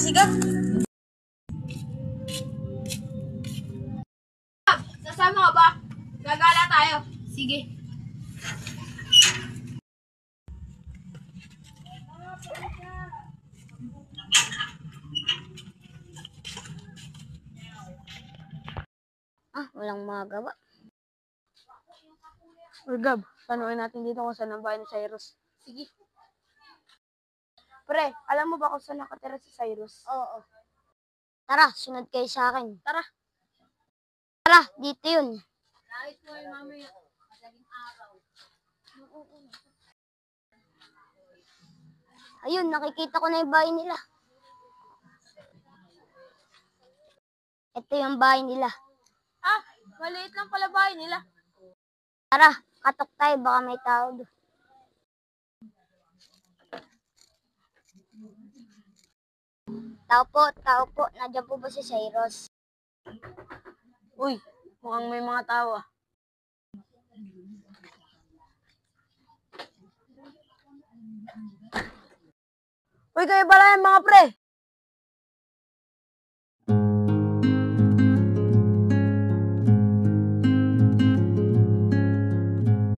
sigat. Sasama ka ba? Gagala tayo. Sige. Walang magawa. Gab, tanuin natin dito kung saan ang bahay ni Cyrus. Sige. Pre, alam mo ba kung saan nakatira si Cyrus? Oo. Tara, sunod kayo sa akin. Tara. Tara, dito yun. Kahit mo yung mamaya, madaling araw. Ayun, nakikita ko na yung bahay nila. Ito yung bahay nila. Maliit lang pala bahay nila. Tara, katok tayo, baka may tao doon. Tao po. Nandiyan po ba si Cyrus? Uy, mukhang may mga tao ah. Uy, kayo pala yung mga pre.